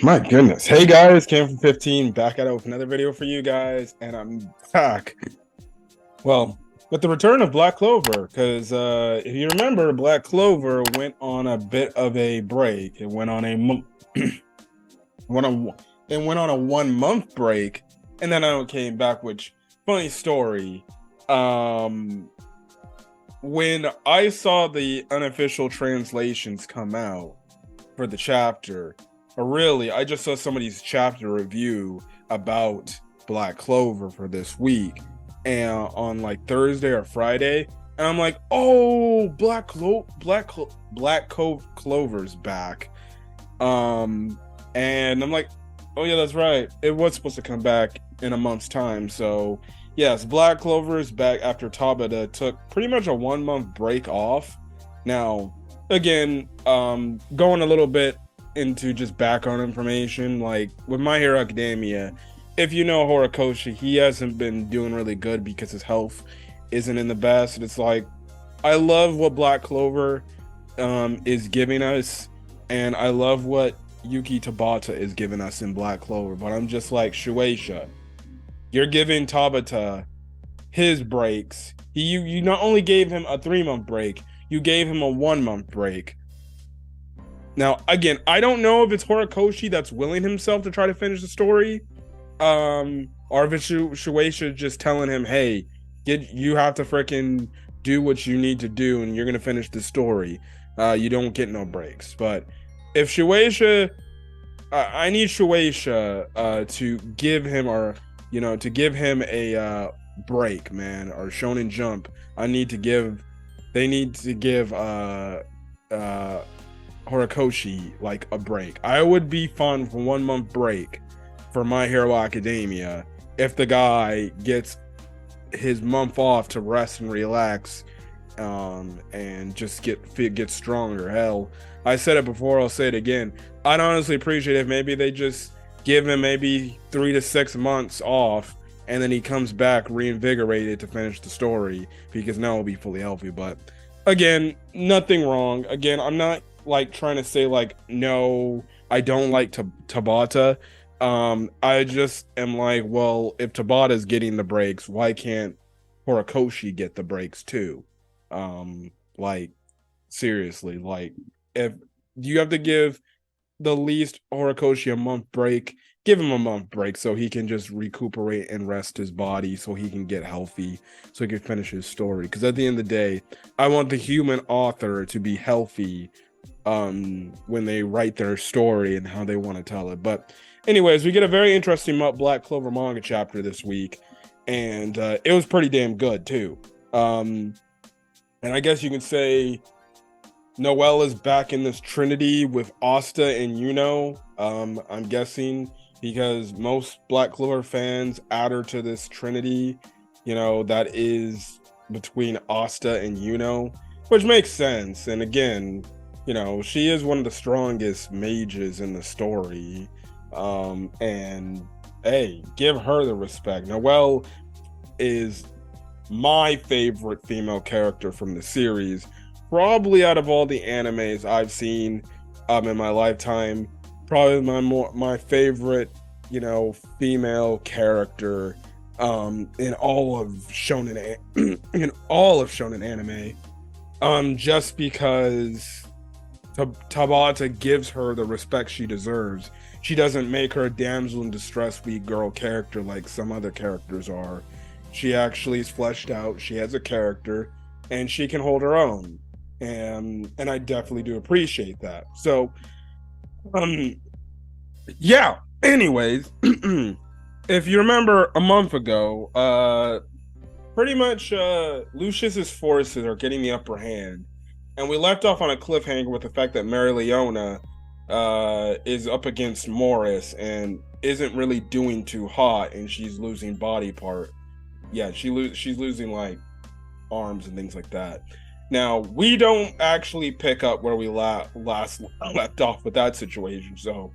My goodness. Hey guys, Cam from 15 back at it with another video for you guys, and I'm back. Well, with the return of Black Clover, because if you remember, Black Clover went on a bit of a break. It went on a it went on a 1 month break, and then I came back. Which funny story. When I saw the unofficial translations come out for the chapter. Or really, I just saw somebody's chapter review about Black Clover for this week, and on like Thursday or Friday, and I'm like, oh, Clover's back, and I'm like, oh yeah, that's right. It was supposed to come back in a month's time, so yes, Black Clover is back after Tabata took pretty much a 1 month break off. Now, again, going a little bit into just background information, like with My Hero Academia, if you know Horikoshi, he hasn't been doing really good because his health isn't in the best. And it's like, I love what Black Clover is giving us, and I love what Yuki Tabata is giving us in Black Clover, but I'm just like, Shueisha, you're giving Tabata his breaks. You not only gave him a 3 month break, you gave him a 1 month break. Now, again, I don't know if it's Horikoshi that's willing himself to try to finish the story, or if it's Shueisha just telling him, hey, you have to freaking do what you need to do, and you're going to finish the story. You don't get no breaks. But if Shueisha, I need Shueisha to give him, a break, man, or Shonen Jump. They need to give Horikoshi like a break. I would be fine for 1 month break for My Hero Academia if the guy gets his month off to rest and relax, and just get stronger. Hell, I said it before, I'll say it again. I'd honestly appreciate if maybe they just give him maybe 3 to 6 months off, and then he comes back reinvigorated to finish the story, because now he'll be fully healthy. But again, nothing wrong. Again, I'm not like trying to say like, no, I don't like Tabata. I just am like, well, if Tabata's getting the breaks, why can't Horikoshi get the breaks too? Like, seriously, like, if you have to give the least Horikoshi a month break, give him a month break so he can just recuperate and rest his body, so he can get healthy, so he can finish his story. Because at the end of the day, I want the human author to be healthy when they write their story and how they want to tell it. But anyways, we get a very interesting Black Clover manga chapter this week, and it was pretty damn good too. And I guess you can say Noelle is back in this trinity with Asta and Yuno. I'm guessing because most Black Clover fans add her to this trinity, that is between Asta and Yuno, which makes sense. And again, she is one of the strongest mages in the story. And hey, give her the respect. Noelle is my favorite female character from the series, probably out of all the animes I've seen in my lifetime. Probably my favorite, female character in all of shonen anime. Just because Tabata gives her the respect she deserves. She doesn't make her a damsel in distress weak girl character like some other characters are. She actually is fleshed out. She has a character, and she can hold her own. And I definitely do appreciate that. So, yeah. Anyways, if you remember a month ago, pretty much Lucius's forces are getting the upper hand. And we left off on a cliffhanger with the fact that Mary Leona is up against Morris and isn't really doing too hot, and she's losing body part. Yeah, she's losing like arms and things like that. Now, we don't actually pick up where we last left off with that situation. So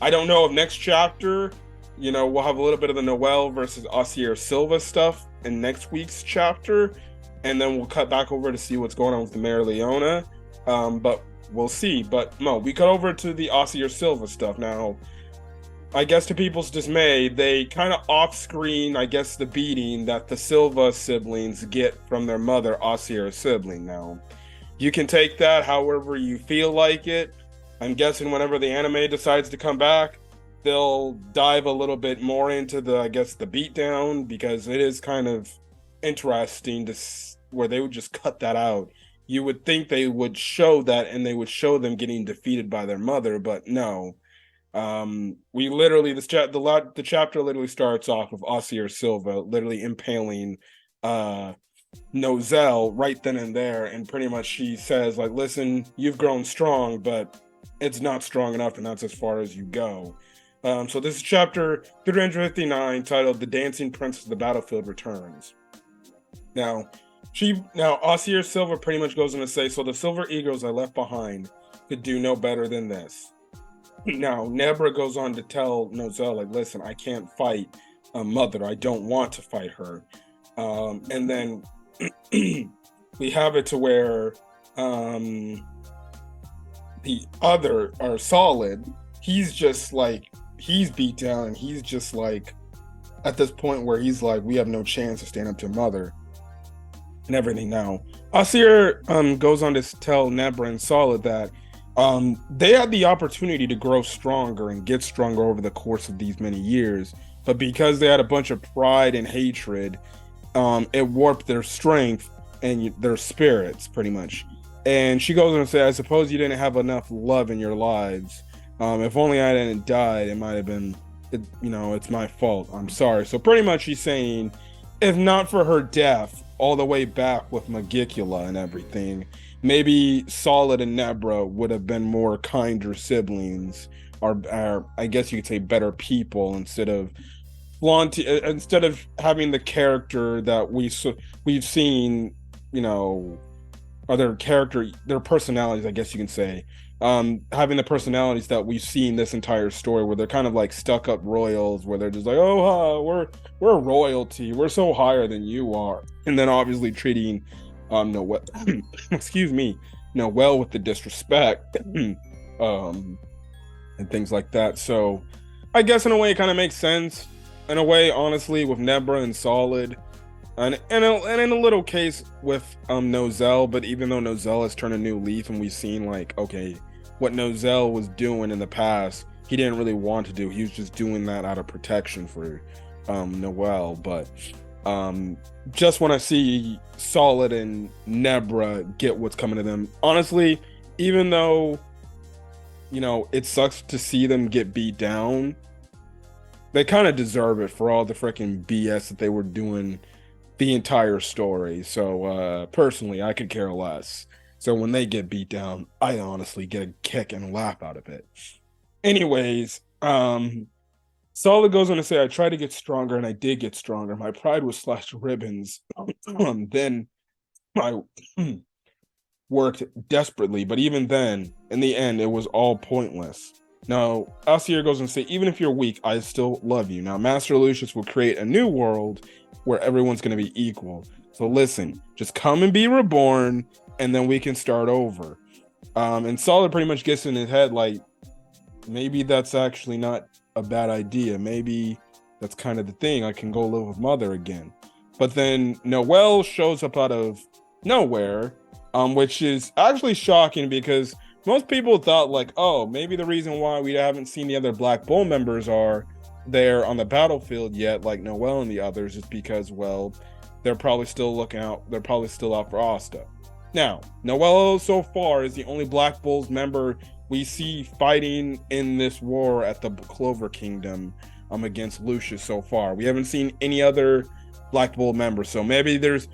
I don't know if next chapter, we'll have a little bit of the Noelle versus Acier Silva stuff in next week's chapter. And then we'll cut back over to see what's going on with the Mary Leona. But we'll see. But no, we cut over to the Acier Silva stuff now. I guess to people's dismay, they kind of off-screen, I guess, the beating that the Silva siblings get from their mother, Acier's sibling. Now, you can take that however you feel like it. I'm guessing whenever the anime decides to come back, they'll dive a little bit more into the, I guess, the beatdown, because it is kind of interesting to where they would just cut that out. You would think they would show that and they would show them getting defeated by their mother, but no. We literally the chapter literally starts off with Acier Silva literally impaling Noelle right then and there, and pretty much she says like, listen, you've grown strong, but it's not strong enough, and that's as far as you go. So this is chapter 359, titled "The Dancing Princess of the Battlefield Returns." Now Acier Silva pretty much goes on to say, so the Silver Eagles I left behind could do no better than this. Now, Nebra goes on to tell Noelle, like, listen, I can't fight a mother. I don't want to fight her. And then we have it to where the other, or Solid, he's just like, he's beat down, and he's just like, at this point where he's like, we have no chance to stand up to mother and everything. Now, Acier goes on to tell Nebra and Solid that they had the opportunity to grow stronger and get stronger over the course of these many years, but because they had a bunch of pride and hatred, it warped their strength and their spirits, pretty much. And she goes on to say, I suppose you didn't have enough love in your lives. If only I didn't die, it might have been, it's my fault. I'm sorry. So pretty much she's saying, if not for her death, all the way back with Magicula and everything, maybe Solid and Nebra would have been more kinder siblings, or I guess you could say better people, instead of having the character that we've seen, or their personalities, I guess you can say, having the personalities that we've seen this entire story, where they're kind of like stuck up royals, where they're just like, we're royalty, we're so higher than you are, and then obviously treating Noelle excuse me, Noelle with the disrespect and things like that. So I guess in a way it kind of makes sense in a way, honestly, with Nebra and Solid, and in a little case with Noelle. But even though Noelle has turned a new leaf and we've seen like, okay, what Noelle was doing in the past, he didn't really want to do. He was just doing that out of protection for Noelle. But just when I see Solid and Nebra get what's coming to them, honestly, even though it sucks to see them get beat down, they kind of deserve it for all the freaking BS that they were doing the entire story. So personally, I could care less. So when they get beat down, I honestly get a kick and laugh out of it. Anyways, Solid goes on to say, I tried to get stronger, and I did get stronger. My pride was slashed to ribbons. Then I worked desperately, but even then, in the end, it was all pointless. Now, Acier goes on to say, even if you're weak, I still love you. Now, Master Lucius will create a new world where everyone's going to be equal. So listen, just come and be reborn, and then we can start over. And Solid pretty much gets in his head, like, maybe that's actually not a bad idea. Maybe that's kind of the thing. I can go live with mother again. But then Noelle shows up out of nowhere, which is actually shocking, because most people thought like, oh, maybe the reason why we haven't seen the other Black Bull members are there on the battlefield yet, like Noelle and the others, is because, well, they're probably still looking out. They're probably still out for Asta. Now, Noelle so far is the only Black Bulls member we see fighting in this war at the Clover Kingdom against Lucius so far. We haven't seen any other Black Bull members. So maybe there's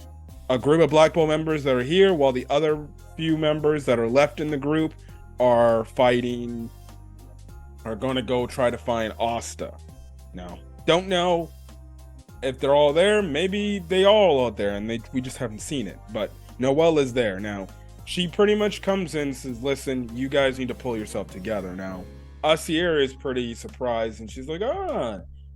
a group of Black Bull members that are here, while the other few members that are left in the group are going to go try to find Asta. Now, don't know if they're all there. Maybe they all out there and we just haven't seen it. But Noelle is there. Now, she pretty much comes in and says, listen, you guys need to pull yourself together. Now, Acier is pretty surprised, and she's like,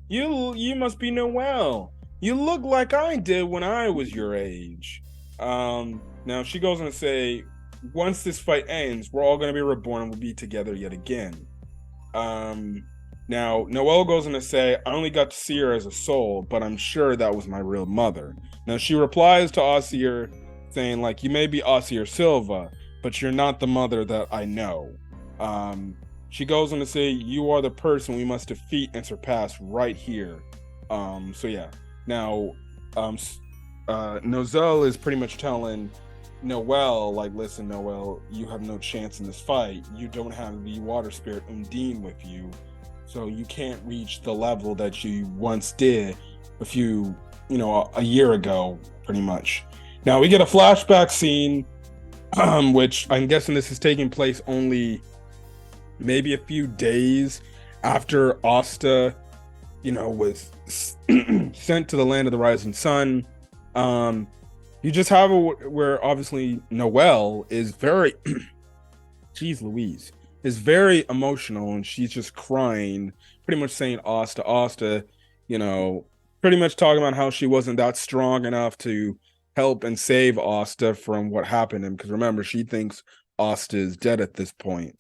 you must be Noelle. You look like I did when I was your age. Now, she goes on to say, once this fight ends, we're all going to be reborn and we'll be together yet again. Now, Noelle goes on to say, I only got to see her as a soul, but I'm sure that was my real mother. Now, she replies to Acier saying, like, you may be Acier Silva, but you're not the mother that I know. She goes on to say, you are the person we must defeat and surpass right here. So yeah. Now, Noelle is pretty much telling Noelle, like, listen, Noelle, you have no chance in this fight. You don't have the water spirit Undine with you, so you can't reach the level that you once did a year ago, pretty much. Now we get a flashback scene, which I'm guessing this is taking place only maybe a few days after Asta, was sent to the land of the rising sun. You just have where obviously Noelle is very, geez Louise, is very emotional, and she's just crying, pretty much saying Asta, pretty much talking about how she wasn't that strong enough to help and save Asta from what happened to him. Because remember, she thinks Asta is dead at this point.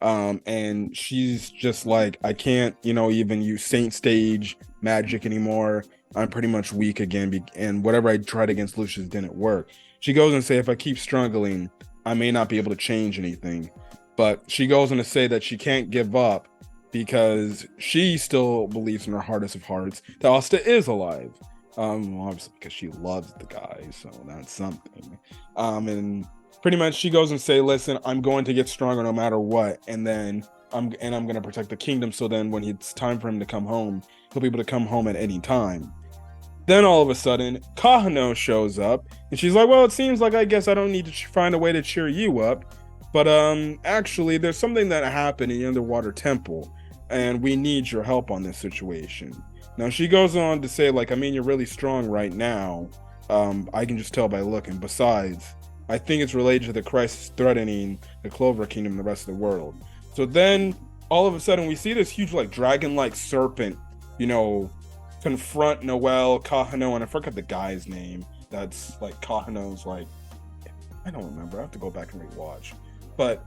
And she's just like, I can't, even use Saint Stage magic anymore. I'm pretty much weak again, and whatever I tried against Lucius didn't work. She goes and say, if I keep struggling, I may not be able to change anything. But she goes on to say that she can't give up because she still believes in her hardest of hearts that Asta is alive. Obviously because she loves the guy, so that's something. And pretty much she goes and say, listen, I'm going to get stronger no matter what, and then I'm going to protect the kingdom, so then when it's time for him to come home, he'll be able to come home at any time. Then all of a sudden, Kahano shows up, and she's like, well, it seems like I guess I don't need to find a way to cheer you up, but actually there's something that happened in the underwater temple, and we need your help on this situation. Now she goes on to say, like, I mean, you're really strong right now. I can just tell by looking. Besides, I think it's related to the crisis threatening the Clover Kingdom and the rest of the world. So then, all of a sudden, we see this huge, like, dragon-like serpent, confront Noelle, Kahano, and I forgot the guy's name. That's, like, Kahano's, like, I don't remember. I have to go back and rewatch. But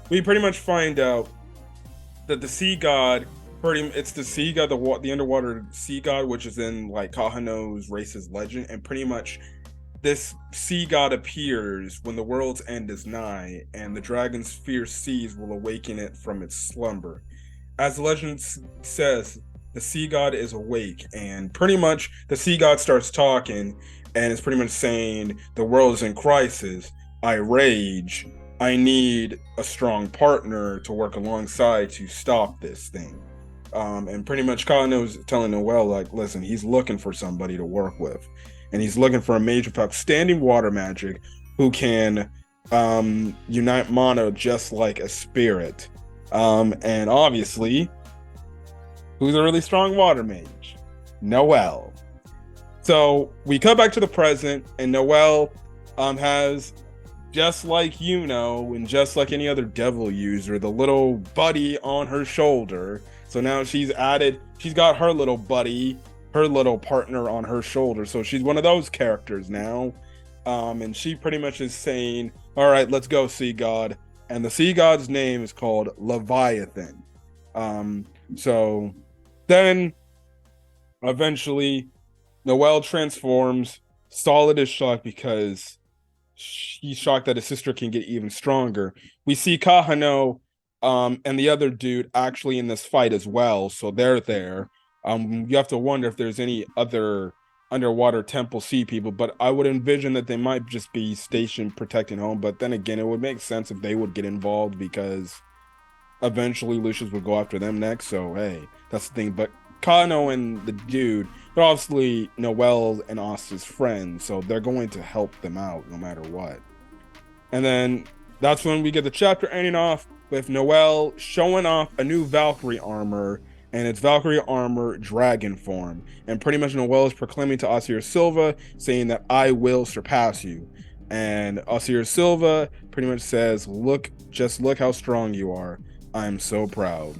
we pretty much find out that the sea god, it's the sea god, the underwater sea god, which is in, like, Kahano's race's legend, and pretty much this sea god appears when the world's end is nigh, and the dragon's fierce seas will awaken it from its slumber. As the legend says, the sea god is awake, and pretty much the sea god starts talking, and it's pretty much saying, the world is in crisis, I rage, I need a strong partner to work alongside to stop this thing. And pretty much Kano's telling Noelle, like, listen, he's looking for somebody to work with. And he's looking for a mage with outstanding water magic who can unite mana just like a spirit. And obviously, who's a really strong water mage? Noelle. So we cut back to the present, and Noelle has, just like and just like any other devil user, the little buddy on her shoulder. So now she's got her little buddy, her little partner on her shoulder. So she's one of those characters now. And she pretty much is saying, all right, let's go, sea god. And the sea god's name is called Leviathan. So then eventually Noelle transforms. Solid is shocked because she's shocked that his sister can get even stronger. We see Kahano and the other dude actually in this fight as well. So they're there. You have to wonder if there's any other underwater temple sea people, but I would envision that they might just be stationed protecting home. But then again, it would make sense if they would get involved because eventually Lucius would go after them next. So hey, that's the thing. But Kano and the dude, they're obviously Noelle and Asta's friends, so they're going to help them out no matter what. And then that's when we get the chapter ending off with Noelle showing off a new Valkyrie armor, and it's Valkyrie armor dragon form. And pretty much Noelle is proclaiming to Acier Silva, saying that I will surpass you. And Acier Silva pretty much says, just look how strong you are. I'm so proud.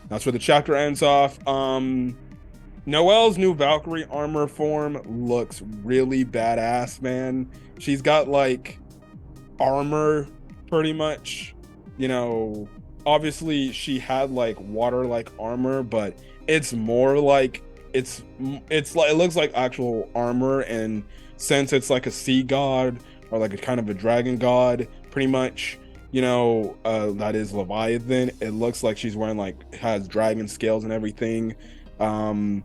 That's where the chapter ends off. Noelle's new Valkyrie armor form looks really badass, man. She's got like armor pretty much. You know, obviously she had like water like armor, but it's more like it's like it looks like actual armor, and since it's like a sea god or like a kind of a dragon god, pretty much, you know, that is Leviathan. It looks like she's wearing like has dragon scales and everything. Um,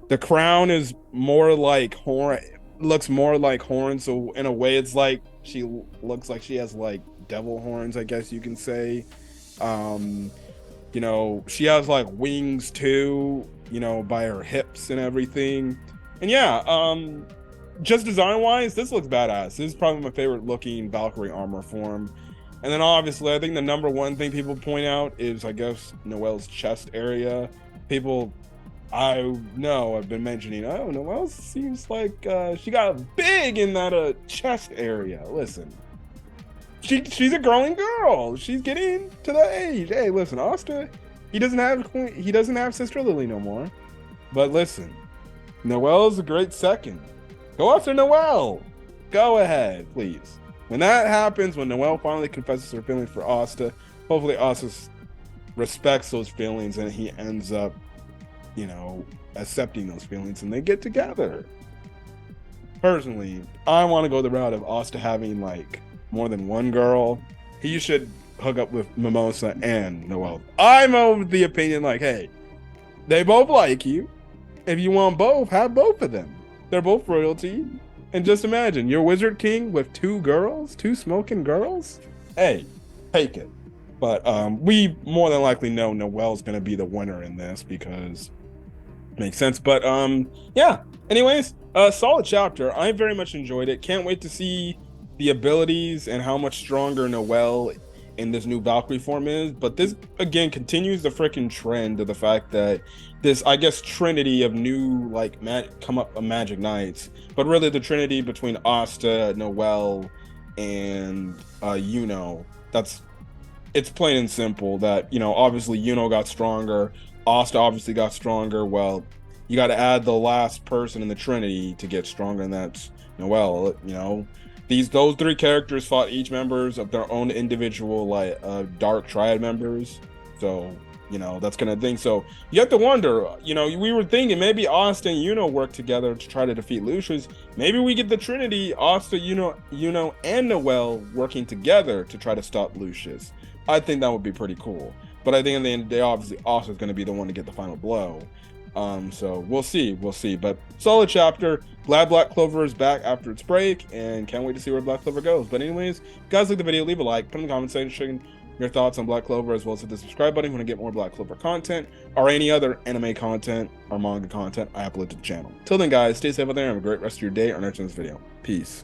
the crown is more like horn, looks more like horn. So in a way, it's like she looks like she has like devil horns, I guess you can say. Um, you know, she has like wings too, you know, by her hips and everything. And yeah, just design wise, this looks badass. This is probably my favorite looking Valkyrie armor form. And then obviously, I think the number one thing people point out is, I guess, Noelle's chest area. People, I know, I've been mentioning, oh, Noelle seems like she got big in that chest area. Listen, she's a growing girl. She's getting to the age. Hey, listen, Asta, he doesn't have Sister Lily no more. But listen, Noelle's a great second. Go after Noelle. Go ahead, please. When that happens, when Noelle finally confesses her feelings for Asta, hopefully Asta respects those feelings and he ends up, you know, accepting those feelings and they get together. Personally, I want to go the route of Asta having like more than one girl. He should hook up with Mimosa and Noelle. I'm of the opinion like, hey, they both like you. If you want both, have both of them. They're both royalty. And just imagine, you're Wizard King with two girls, two smoking girls. Hey, take it. But we more than likely know Noelle's gonna be the winner in this because it makes sense. But yeah. Anyways, solid chapter. I very much enjoyed it. Can't wait to see the abilities and how much stronger Noelle in this new Valkyrie form is. But this again continues the freaking trend of the fact that this, I guess, trinity of new like come up magic knights, but really the trinity between Asta, Noelle, and Yuno. It's plain and simple that, you know, obviously Yuno got stronger, Asta obviously got stronger. Well, you got to add the last person in the trinity to get stronger, and that's Noelle. You know, those three characters fought each members of their own individual like dark triad members. So, you know, that's kind of thing. So you have to wonder, you know, we were thinking maybe Asta and Yuno work together to try to defeat Lucius. Maybe we get the trinity, Asta, Yuno, and Noelle working together to try to stop Lucius. I think that would be pretty cool. But I think in the end of the day, obviously, Asta's going to be the one to get the final blow. So we'll see. But solid chapter. Glad Black Clover is back after its break, and can't wait to see where Black Clover goes. But anyways, guys, like the video, leave a like, put in the comment section your thoughts on Black Clover, as well as hit the subscribe button if you want to get more Black Clover content or any other anime content or manga content I upload to the channel. Till then, guys, stay safe out there and have a great rest of your day or next in this video. Peace.